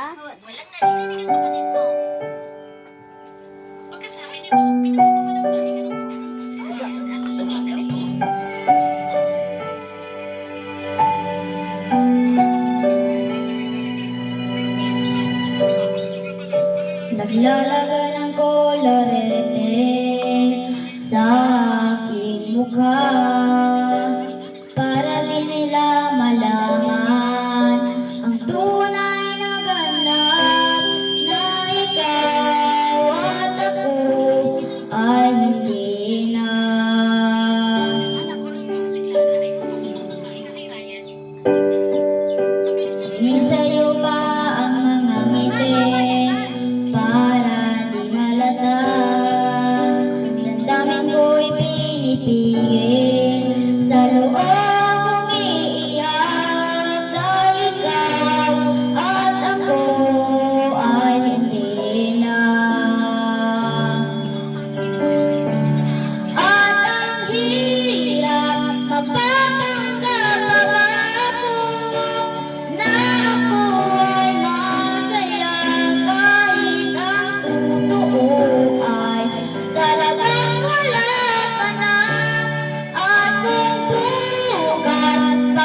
Walang naririnig ang kapatid mo. Pagkasabi nito, pinapatuman ng bahay ka ng pagkakapagsinasyan at kasabatan nito. Naglalaga ng kolorete sa aking mukha para di nila malaman ang tunay na ganap na ikaw at ako ay hindi na. Anak ko ng mga siglara ay pumunta ng bahay ka kay Ryan. Mabilis na rin. Sa'yo pa ang mga ngiti para di halata. Damdamin ko'y pinipigil sa loob umiiyak dahil ikaw at ako ay hindi na. At ang hirap mapapanggap pa ba ako na ako ay masaya kahit ang totoo ay talagang wala ka na. At kung bukas